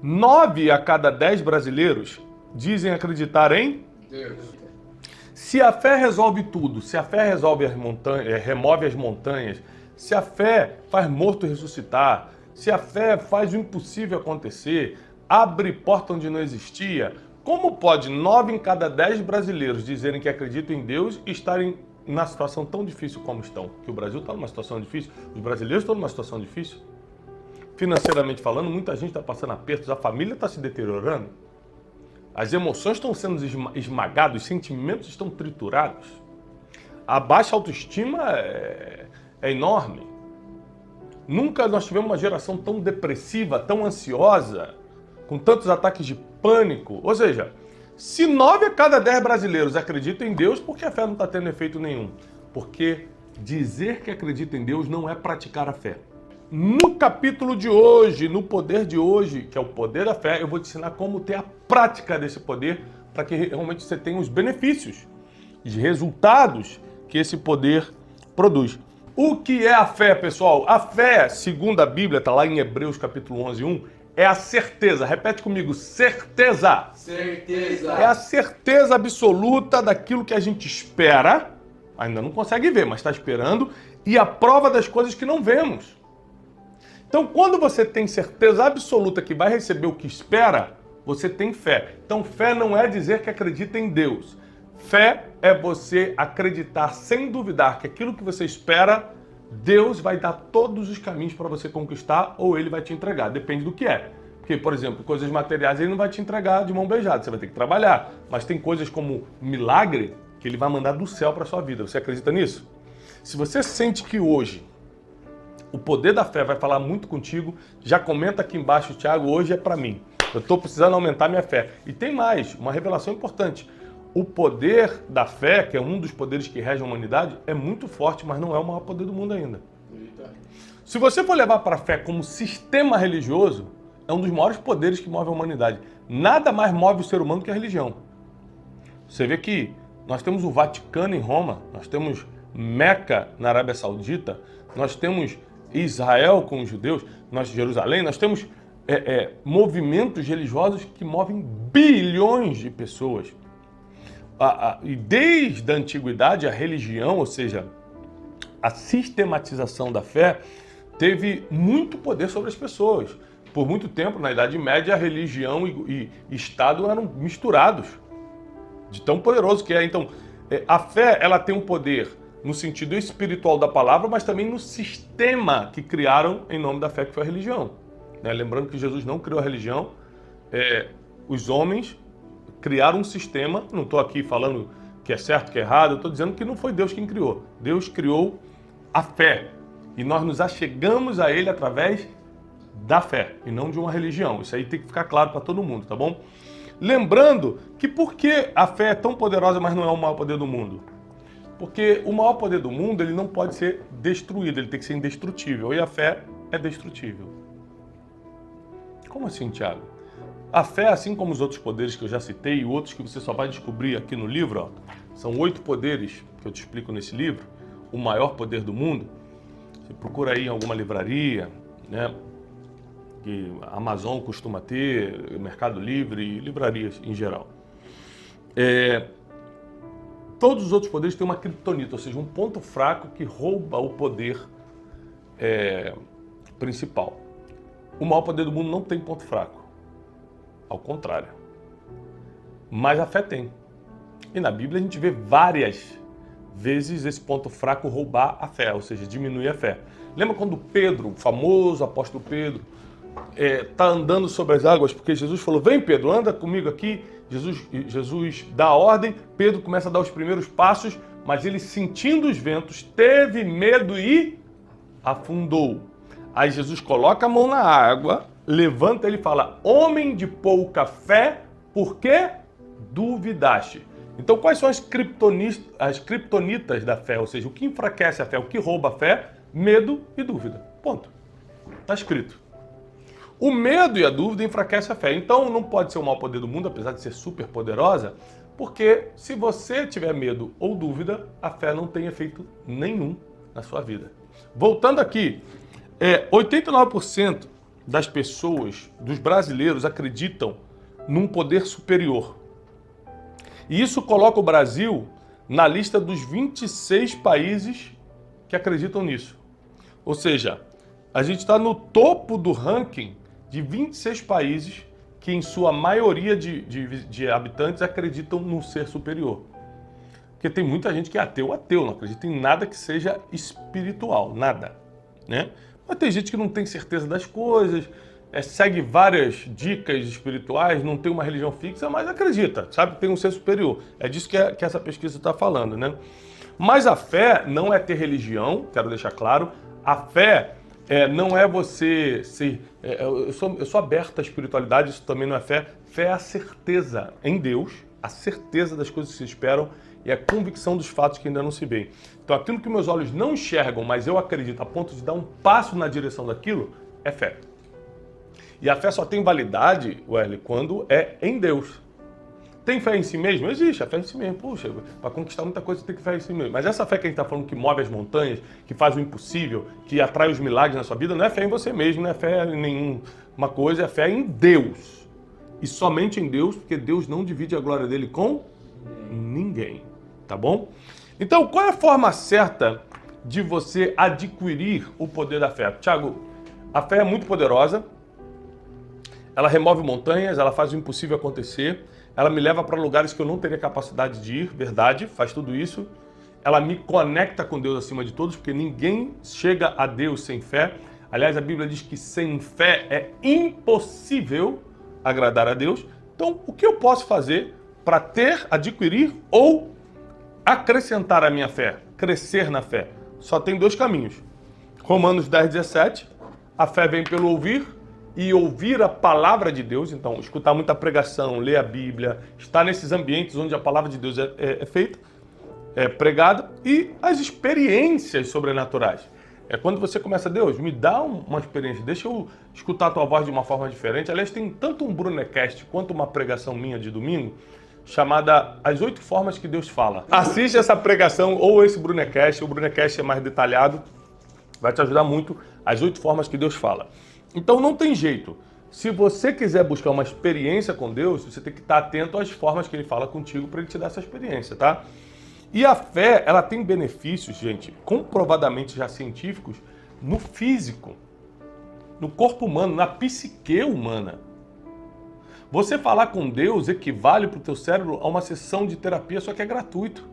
9 a cada 10 brasileiros dizem acreditar em Deus. Se a fé resolve tudo, se a fé resolve remove as montanhas, se a fé faz morto ressuscitar, se a fé faz o impossível acontecer, abre porta onde não existia, como pode 9 em cada 10 brasileiros dizerem que acreditam em Deus e estarem na situação tão difícil como estão? Que o Brasil está numa situação difícil, os brasileiros estão numa situação difícil. Financeiramente falando, muita gente está passando apertos, a família está se deteriorando. As emoções estão sendo esmagadas, os sentimentos estão triturados. A baixa autoestima é enorme. Nunca nós tivemos uma geração tão depressiva, tão ansiosa, com tantos ataques de pânico. Ou seja, se 9 a cada 10 brasileiros acreditam em Deus, por que a fé não está tendo efeito nenhum? Porque dizer que acredita em Deus não é praticar a fé. No capítulo de hoje, no poder de hoje, que é o poder da fé, eu vou te ensinar como ter a prática desse poder para que realmente você tenha os benefícios, os resultados que esse poder produz. O que é a fé, pessoal? A fé, segundo a Bíblia, está lá em Hebreus capítulo 11:1, é a certeza. Repete comigo, certeza. Certeza. É a certeza absoluta daquilo que a gente espera, ainda não consegue ver, mas está esperando, e a prova das coisas que não vemos. Então, quando você tem certeza absoluta que vai receber o que espera, você tem fé. Então, fé não é dizer que acredita em Deus. Fé é você acreditar sem duvidar que aquilo que você espera, Deus vai dar todos os caminhos para você conquistar ou Ele vai te entregar. Depende do que é. Porque, por exemplo, coisas materiais Ele não vai te entregar de mão beijada, você vai ter que trabalhar. Mas tem coisas como milagre que Ele vai mandar do céu para a sua vida. Você acredita nisso? Se você sente que hoje o poder da fé vai falar muito contigo, já comenta aqui embaixo, Thiago, hoje é para mim. Eu estou precisando aumentar minha fé. E tem mais, uma revelação importante. O poder da fé, que é um dos poderes que rege a humanidade, é muito forte, mas não é o maior poder do mundo ainda. Se você for levar para a fé como sistema religioso, é um dos maiores poderes que move a humanidade. Nada mais move o ser humano que a religião. Você vê que nós temos o Vaticano em Roma, nós temos Meca na Arábia Saudita, nós temos Israel com os judeus, Jerusalém, nós temos movimentos religiosos que movem bilhões de pessoas. E desde a antiguidade, a religião, ou seja, a sistematização da fé, teve muito poder sobre as pessoas. Por muito tempo, na Idade Média, a religião e Estado eram misturados, de tão poderoso que é. Então, a fé ela tem um poder no sentido espiritual da palavra, mas também no sistema que criaram em nome da fé, que foi a religião. Lembrando que Jesus não criou a religião, os homens criaram um sistema, não estou aqui falando que é certo, que é errado, eu estou dizendo que não foi Deus quem criou. Deus criou a fé e nós nos achegamos a Ele através da fé e não de uma religião. Isso aí tem que ficar claro para todo mundo, tá bom? Lembrando que por que a fé é tão poderosa, mas não é o maior poder do mundo? Porque o maior poder do mundo ele não pode ser destruído, ele tem que ser indestrutível. E a fé é destrutível. Como assim, Thiago? A fé, assim como os outros poderes que eu já citei e outros que você só vai descobrir aqui no livro, são 8 poderes que eu te explico nesse livro, o maior poder do mundo. Você procura aí em alguma livraria, né? Que a Amazon costuma ter, Mercado Livre e livrarias em geral. Todos os outros poderes têm uma criptonita, ou seja, um ponto fraco que rouba o poder principal. O maior poder do mundo não tem ponto fraco. Ao contrário. Mas a fé tem. E na Bíblia a gente vê várias vezes esse ponto fraco roubar a fé, ou seja, diminuir a fé. Lembra quando Pedro, o famoso apóstolo Pedro, está andando sobre as águas, porque Jesus falou, vem Pedro, anda comigo aqui. Jesus dá a ordem, Pedro começa a dar os primeiros passos, mas ele sentindo os ventos, teve medo e afundou. Aí Jesus coloca a mão na água, levanta ele e fala, homem de pouca fé, por que duvidaste? Então quais são as criptonitas da fé? Ou seja, o que enfraquece a fé, o que rouba a fé? Medo e dúvida. Ponto. Está escrito. O medo e a dúvida enfraquecem a fé. Então não pode ser o maior poder do mundo, apesar de ser super poderosa, porque se você tiver medo ou dúvida, a fé não tem efeito nenhum na sua vida. Voltando aqui, 89% das pessoas, dos brasileiros, acreditam num poder superior. E isso coloca o Brasil na lista dos 26 países que acreditam nisso. Ou seja, a gente está no topo do ranking de 26 países que, em sua maioria de habitantes, acreditam num ser superior. Porque tem muita gente que é ateu, não acredita em nada que seja espiritual, nada, né? Mas tem gente que não tem certeza das coisas, segue várias dicas espirituais, não tem uma religião fixa, mas acredita, sabe? Tem um ser superior. É disso que essa pesquisa está falando, né? Mas a fé não é ter religião, quero deixar claro. A fé não é você ser... eu sou aberto à espiritualidade, isso também não é fé. Fé é a certeza em Deus, a certeza das coisas que se esperam e a convicção dos fatos que ainda não se veem. Então aquilo que meus olhos não enxergam, mas eu acredito a ponto de dar um passo na direção daquilo, é fé. E a fé só tem validade, Wesley, quando é em Deus. Tem fé em si mesmo? Existe, a fé em si mesmo. Puxa, para conquistar muita coisa você tem que fé em si mesmo. Mas essa fé que a gente está falando que move as montanhas, que faz o impossível, que atrai os milagres na sua vida, não é fé em você mesmo, não é fé em nenhuma coisa, é fé em Deus. E somente em Deus, porque Deus não divide a glória dele com ninguém. Tá bom? Então, qual é a forma certa de você adquirir o poder da fé? Tiago, a fé é muito poderosa, ela remove montanhas, ela faz o impossível acontecer, ela me leva para lugares que eu não teria capacidade de ir, verdade, faz tudo isso. Ela me conecta com Deus acima de todos, porque ninguém chega a Deus sem fé. Aliás, a Bíblia diz que sem fé é impossível agradar a Deus. Então, o que eu posso fazer para adquirir ou acrescentar a minha fé, crescer na fé? Só tem dois caminhos. Romanos 10:17, a fé vem pelo ouvir e ouvir a palavra de Deus. Então, escutar muita pregação, ler a Bíblia, estar nesses ambientes onde a palavra de Deus é feita, é pregada, e as experiências sobrenaturais. É quando você começa, Deus, me dá uma experiência, deixa eu escutar a tua voz de uma forma diferente. Aliás, tem tanto um Brunecast quanto uma pregação minha de domingo, chamada As 8 Formas que Deus Fala. Assiste essa pregação ou esse Brunecast, o Brunecast é mais detalhado, vai te ajudar muito, As 8 Formas que Deus Fala. Então não tem jeito. Se você quiser buscar uma experiência com Deus, você tem que estar atento às formas que Ele fala contigo para Ele te dar essa experiência, tá? E a fé, ela tem benefícios, gente, comprovadamente já científicos, no físico, no corpo humano, na psique humana. Você falar com Deus equivale para o teu cérebro a uma sessão de terapia, só que é gratuito.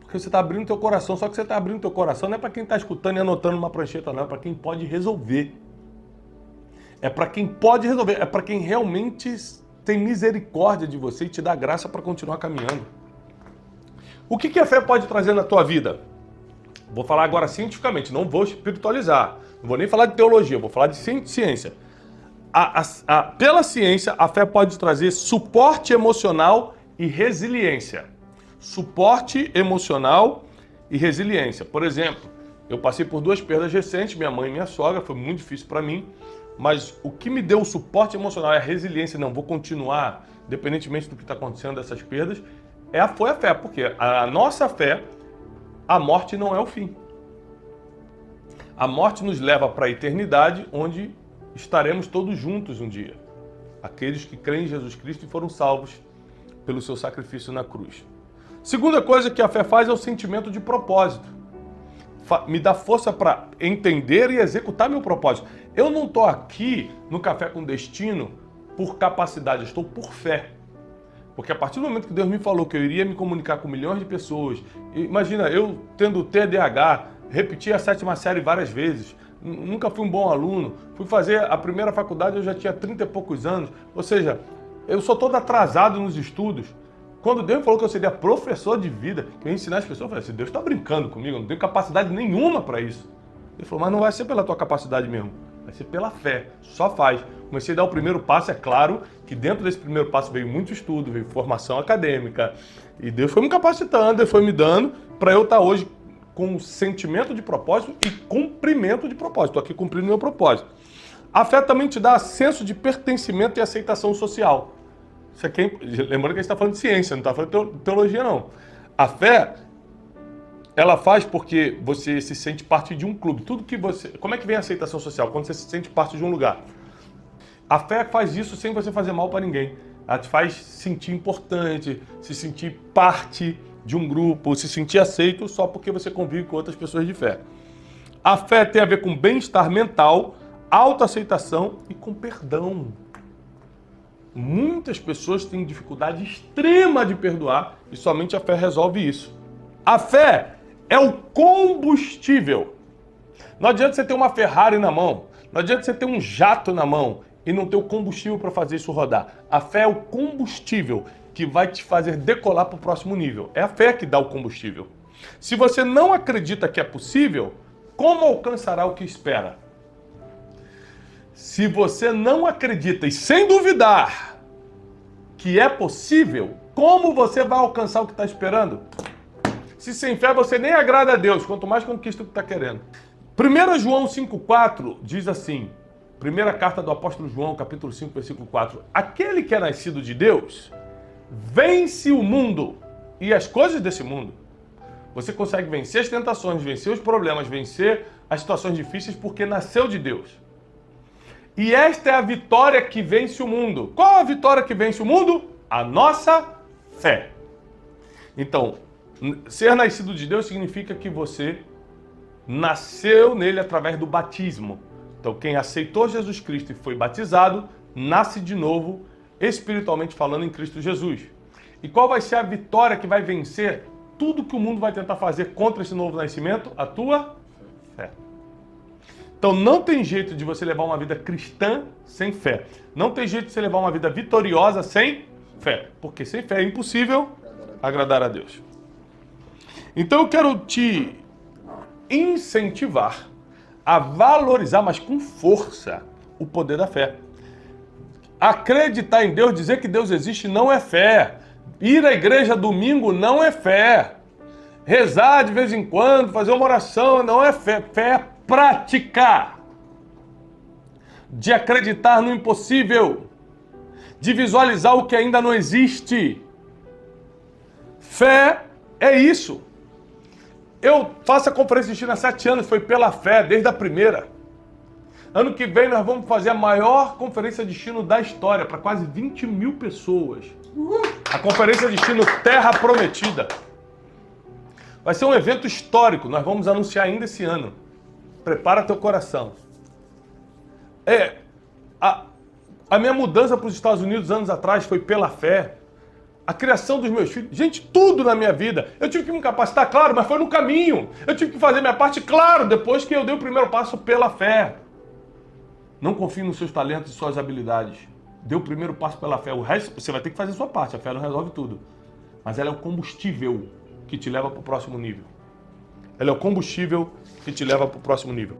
Porque você está abrindo teu coração, só que você está abrindo teu coração não é para quem está escutando e anotando uma prancheta, não, é para quem pode resolver. É para quem pode resolver, é para quem realmente tem misericórdia de você e te dá graça para continuar caminhando. O que a fé pode trazer na tua vida? Vou falar agora cientificamente, não vou espiritualizar, não vou nem falar de teologia, vou falar de ciência. Pela ciência, a fé pode trazer suporte emocional e resiliência. Suporte emocional e resiliência. Por exemplo, eu passei por 2 perdas recentes, minha mãe e minha sogra, foi muito difícil para mim, mas o que me deu o suporte emocional é a resiliência, não, vou continuar, independentemente do que está acontecendo dessas perdas, foi a fé, porque a nossa fé, a morte não é o fim. A morte nos leva para a eternidade, onde estaremos todos juntos um dia. Aqueles que creem em Jesus Cristo e foram salvos pelo seu sacrifício na cruz. Segunda coisa que a fé faz é o sentimento de propósito. Me dá força para entender e executar meu propósito. Eu não estou aqui no Café com Destino por capacidade, eu estou por fé. Porque a partir do momento que Deus me falou que eu iria me comunicar com milhões de pessoas, imagina, eu tendo TDAH, repeti a 7ª série várias vezes, nunca fui um bom aluno, fui fazer a primeira faculdade, eu já tinha 30 e poucos anos, ou seja, eu sou todo atrasado nos estudos. Quando Deus falou que eu seria professor de vida, que eu ia ensinar as pessoas, eu falei assim, Deus está brincando comigo, eu não tenho capacidade nenhuma para isso. Ele falou, mas não vai ser pela tua capacidade mesmo, vai ser pela fé, só faz. Comecei a dar o primeiro passo, é claro que dentro desse primeiro passo veio muito estudo, veio formação acadêmica, e Deus foi me capacitando, Deus foi me dando para eu estar hoje com sentimento de propósito e cumprimento de propósito. Estou aqui cumprindo meu propósito. A fé também te dá senso de pertencimento e aceitação social. Isso aqui, lembrando que a gente está falando de ciência, não está falando de teologia, não. A fé, ela faz porque você se sente parte de um clube. Tudo que você... Como é que vem a aceitação social? Quando você se sente parte de um lugar. A fé faz isso sem você fazer mal para ninguém. Ela te faz se sentir importante, se sentir parte de um grupo, se sentir aceito só porque você convive com outras pessoas de fé. A fé tem a ver com bem-estar mental, autoaceitação e com perdão. Muitas pessoas têm dificuldade extrema de perdoar e somente a fé resolve isso. A fé é o combustível. Não adianta você ter uma Ferrari na mão, não adianta você ter um jato na mão e não ter o combustível para fazer isso rodar. A fé é o combustível que vai te fazer decolar para o próximo nível. É a fé que dá o combustível. Se você não acredita que é possível, como alcançará o que espera? Se você não acredita e sem duvidar que é possível, como você vai alcançar o que está esperando? Se sem fé você nem agrada a Deus, quanto mais conquista o que está querendo. 1 João 5,4 diz assim, primeira carta do apóstolo João, capítulo 5, versículo 4. Aquele que é nascido de Deus vence o mundo e as coisas desse mundo. Você consegue vencer as tentações, vencer os problemas, vencer as situações difíceis porque nasceu de Deus. E esta é a vitória que vence o mundo. Qual a vitória que vence o mundo? A nossa fé. Então, ser nascido de Deus significa que você nasceu nele através do batismo. Então, quem aceitou Jesus Cristo e foi batizado, nasce de novo, espiritualmente falando, em Cristo Jesus. E qual vai ser a vitória que vai vencer tudo que o mundo vai tentar fazer contra esse novo nascimento? A tua fé. Então, não tem jeito de você levar uma vida cristã sem fé. Não tem jeito de você levar uma vida vitoriosa sem fé. Porque sem fé é impossível agradar a Deus. Então, eu quero te incentivar a valorizar, mas com força, o poder da fé. Acreditar em Deus, dizer que Deus existe não é fé. Ir à igreja domingo não é fé. Rezar de vez em quando, fazer uma oração não é fé. Fé é prática. De acreditar no impossível. De visualizar o que ainda não existe. Fé é isso. Eu faço a conferência de China há 7 anos, foi pela fé, desde a primeira. Ano que vem nós vamos fazer a maior conferência de destino da história, para quase 20 mil pessoas. A conferência de destino Terra Prometida. Vai ser um evento histórico, nós vamos anunciar ainda esse ano. Prepara teu coração. A minha mudança para os Estados Unidos anos atrás foi pela fé. A criação dos meus filhos, gente, tudo na minha vida. Eu tive que me capacitar, claro, mas foi no caminho. Eu tive que fazer minha parte, claro, depois que eu dei o primeiro passo pela fé. Não confie nos seus talentos e suas habilidades. Dê o primeiro passo pela fé. O resto, você vai ter que fazer a sua parte. A fé não resolve tudo. Mas ela é o combustível que te leva para o próximo nível. Ela é o combustível que te leva para o próximo nível.